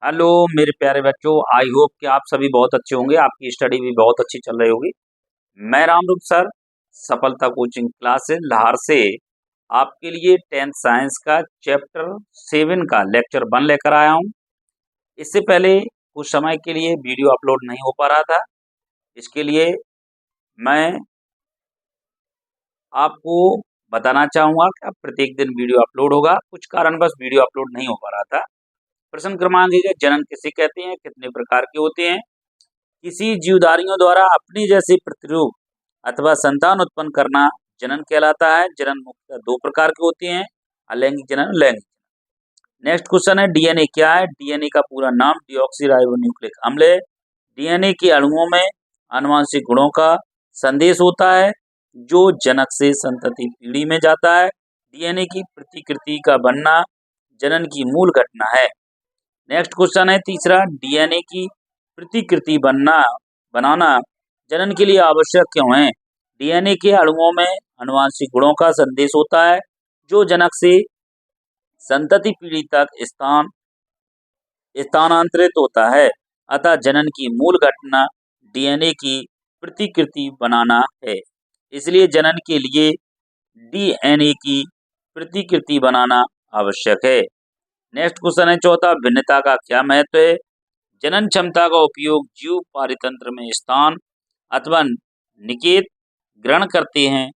Hello मेरे प्यारे बच्चों। आई होप कि आप सभी बहुत अच्छे होंगे, आपकी स्टडी भी बहुत अच्छी चल रही होगी। मैं रामरूप सर, सफलता कोचिंग क्लासेस लाहौर से आपके लिए 10th साइंस का चैप्टर 7 का लेक्चर 1 लेकर आया हूं। इससे पहले कुछ समय के लिए वीडियो अपलोड नहीं हो पा रहा था। इसके लिए मैं आपको बताना चाहूँगा कि अब प्रत्येक दिन वीडियो अपलोड होगा। कुछ कारणवश वीडियो अपलोड नहीं हो पा रहा था। प्रश्न क्रमांक 1 है, जनन किसे कहते हैं, कितने प्रकार के होते हैं। किसी जीवधारियों द्वारा अपनी जैसी प्रतिरूप अथवा संतान उत्पन्न करना जनन कहलाता है। जनन मुख्यतः 2 प्रकार के होते हैं, अलैंगिक जनन और लैंगिक जनन। नेक्स्ट क्वेश्चन है, डीएनए क्या है। डीएनए का पूरा नाम डीऑक्सीराइबोन्यूक्लिक अम्ल है। डीएनए के अणुओं में आनुवंशिक गुणों का संदेश होता है जो जनक से संतति पीढ़ी में जाता है। डीएनए की प्रतिकृति का बनना जनन की मूल घटना है। नेक्स्ट क्वेश्चन है तीसरा, डीएनए की प्रतिकृति बनाना जनन के लिए आवश्यक क्यों है। डीएनए के अणुओं में आनुवंशिक गुणों का संदेश होता है जो जनक से संतति पीढ़ी तक स्थानांतरित होता है। अतः जनन की मूल घटना डीएनए की प्रतिकृति बनाना है। इसलिए जनन के लिए डीएनए की प्रतिकृति बनाना आवश्यक है। नेक्स्ट क्वेश्चन है चौथा, भिन्नता का क्या महत्व है। जनन क्षमता का उपयोग जीव पारितंत्र में स्थान अथवा निकेत ग्रहण करते हैं।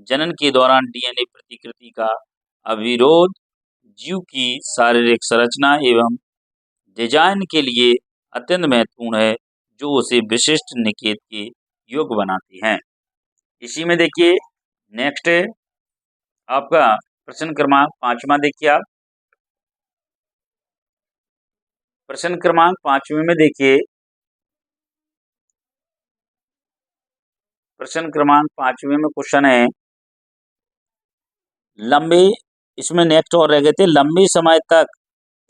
जनन के दौरान डीएनए प्रतिकृति का अविरोध जीव की शारीरिक संरचना एवं डिजाइन के लिए अत्यंत महत्वपूर्ण है, जो उसे विशिष्ट निकेत के योग्य बनाती हैं। इसी में देखिए नेक्स्ट है आपका प्रश्न क्रमांक 5वां। देखिए आप प्रश्न क्रमांक 5वें में देखिए, प्रश्न क्रमांक 5वें में क्वेश्चन है लंबे, इसमें नेक्स्ट और रह गए थे, लंबे समय तक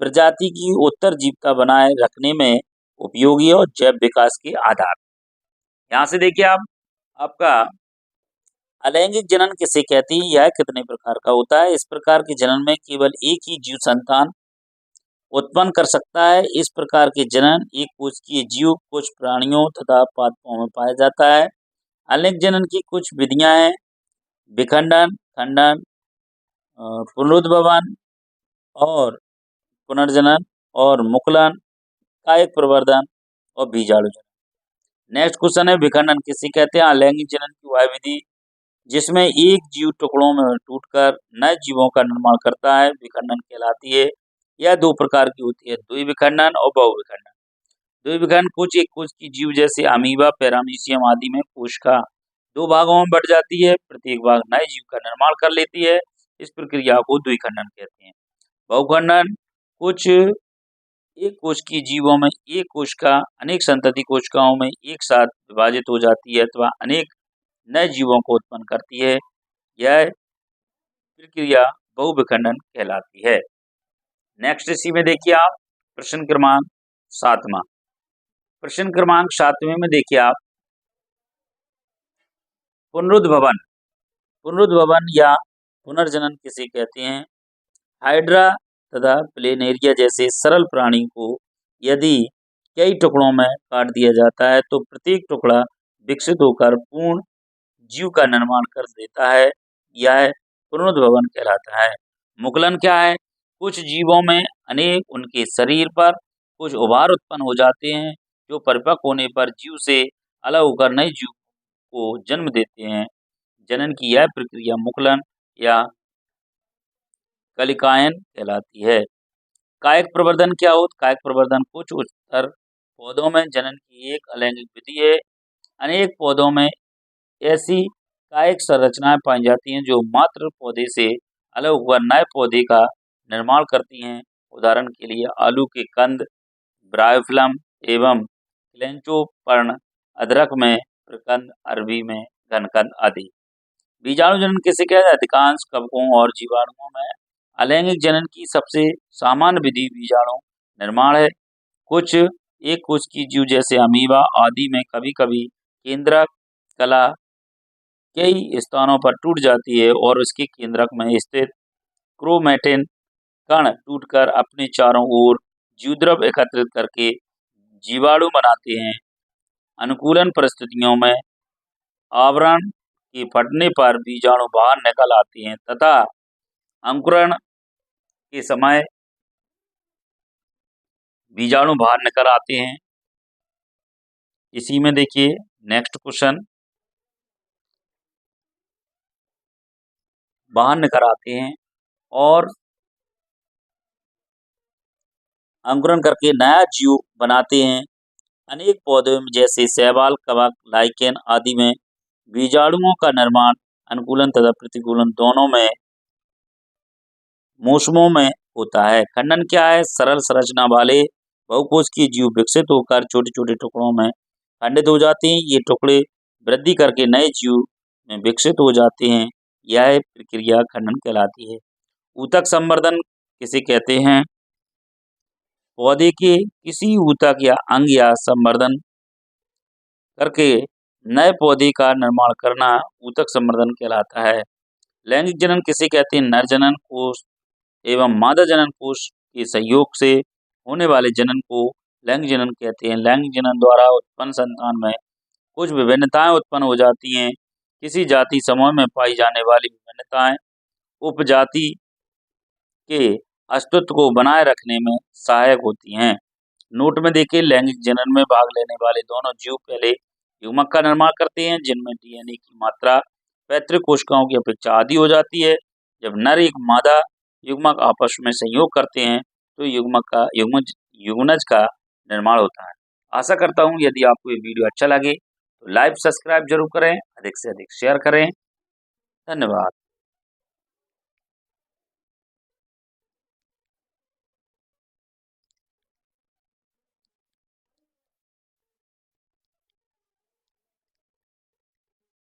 प्रजाति की उत्तर जीविका बनाए रखने में उपयोगी और जैव विकास के आधार। यहाँ से देखिए आप आपका अलैंगिक जनन किसे कहती है, यह कितने प्रकार का होता है। इस प्रकार के जनन में केवल एक ही जीव संतान उत्पन्न कर सकता है। इस प्रकार के जनन एक कोशिकीय जीव कुछ प्राणियों तथा पादपों में पाया जाता है। अलैंगिक जनन की कुछ विधियां हैं, विखंडन, खंडन, पुनरुद्भवन और पुनर्जनन और मुकुलन, कायिक प्रवर्धन और बीजाणु जनन। नेक्स्ट क्वेश्चन है, विखंडन किसे कहते हैं। अलैंगिक जनन की वह विधि जिसमें एक जीव टुकड़ों में टूटकर नए जीवों का निर्माण करता है, विखंडन कहलाती है। यह 2 प्रकार की होती है, द्विविखंडन और बहुविखंडन। द्विविखंडन कुछ एक कोश की जीव जैसे अमीबा, पैरामीशियम आदि में कोशिका 2 भागों में बढ़ जाती है, प्रत्येक भाग नए जीव का निर्माण कर लेती है। इस प्रक्रिया को द्विखंडन कहते हैं। बहुखंडन कुछ एक कोश की जीवों में एक कोशिका अनेक संतति कोशिकाओं में एक साथ विभाजित हो जाती है अथवा अनेक नए जीवों को उत्पन्न करती है। यह प्रक्रिया बहुविखंडन कहलाती है। नेक्स्ट इसी में देखिए आप प्रश्न क्रमांक 7वां। प्रश्न क्रमांक 7वें में देखिए आप पुनरुद्भवन। पुनरुद्भवन या पुनर्जनन किसे कहते हैं। हाइड्रा तथा प्लेनेरिया जैसे सरल प्राणी को यदि कई टुकड़ों में काट दिया जाता है तो प्रत्येक टुकड़ा विकसित होकर पूर्ण जीव का निर्माण कर देता है। यह पुनरुद्भवन कहलाता है। मुकुलन क्या है, कुछ जीवों में अनेक उनके शरीर पर कुछ उभार उत्पन्न हो जाते हैं जो परिपक्व होने पर जीव से अलग होकर नए जीव को जन्म देते हैं। जनन की यह प्रक्रिया मुकुलन या कलिकायन कहलाती है। कायिक प्रवर्धन क्या होता। कायिक प्रवर्धन कुछ उच्चतर पौधों में जनन की एक अलैंगिक विधि है। अनेक पौधों में ऐसी कायिक संरचनाएं पाई जाती हैं जो मात्र पौधे से अलग हुआ नए पौधे का निर्माण करती हैं। उदाहरण के लिए आलू के कंद, ब्रायोफ्लम एवं क्लेंचोपर्ण, अदरक में प्रकंद, अरबी में घनकंद आदि। बीजाणु जनन किसे कहते हैं। अधिकांश कवकों और जीवाणुओं में अलैंगिक जनन की सबसे सामान्य विधि बीजाणु निर्माण है। कुछ एक कोश की जीव जैसे अमीबा आदि में कभी कभी केंद्रक कला कई स्थानों पर टूट जाती है और उसके केंद्रक में स्थित क्रोमैटिन कण टूटकर अपने चारों ओर जीवद्रव एकत्रित करके जीवाणु बनाते हैं। अनुकूलन परिस्थितियों में आवरण के फटने पर बीजाणु बाहर निकल आते हैं तथा अंकुरण के समय बीजाणु बाहर निकल आते हैं। इसी में देखिए नेक्स्ट क्वेश्चन, बाहर निकल आते हैं और अंकुरण करके नया जीव बनाते हैं। अनेक पौधों में जैसे शैवाल, कवक, लाइकेन आदि में बीजाणुओं का निर्माण अनुकूलन तथा प्रतिकूलन दोनों में मौसमों में होता है। खंडन क्या है? सरल संरचना वाले बहुकोशिकीय जीव विकसित होकर छोटे छोटे टुकड़ों में खंडित हो जाते हैं। ये टुकड़े वृद्धि करके नए जीव में विकसित हो जाते हैं। यह प्रक्रिया खंडन कहलाती है। ऊतक संवर्धन किसे कहते हैं? पौधे के किसी ऊतक या अंग या संवर्धन करके नए पौधे का निर्माण करना ऊतक संवर्धन कहलाता है। लैंगिक जनन किसे कहते हैं? नर जनन कोष एवं मादा जनन कोष के सहयोग से होने वाले जनन को लैंगिक जनन कहते हैं। लैंगिक जनन द्वारा उत्पन्न संतान में कुछ विभिन्नताएं उत्पन्न हो जाती हैं। किसी जाति समूह में पाई जाने वाली विभिन्नताएं उपजाति के अस्तित्व को बनाए रखने में सहायक होती हैं। नोट में देखिए, लैंगिक जनन में भाग लेने वाले दोनों जीव पहले युग्मक का निर्माण करते हैं जिनमें डीएनए की मात्रा पैतृक कोशिकाओं की अपेक्षा आधी हो जाती है। जब नर एक मादा युग्मक आपस में संयोग करते हैं तो युग्मज का निर्माण होता है। आशा करता हूँ यदि आपको ये वीडियो अच्छा लगे तो लाइक सब्सक्राइब जरूर करें, अधिक से अधिक शेयर करें। धन्यवाद।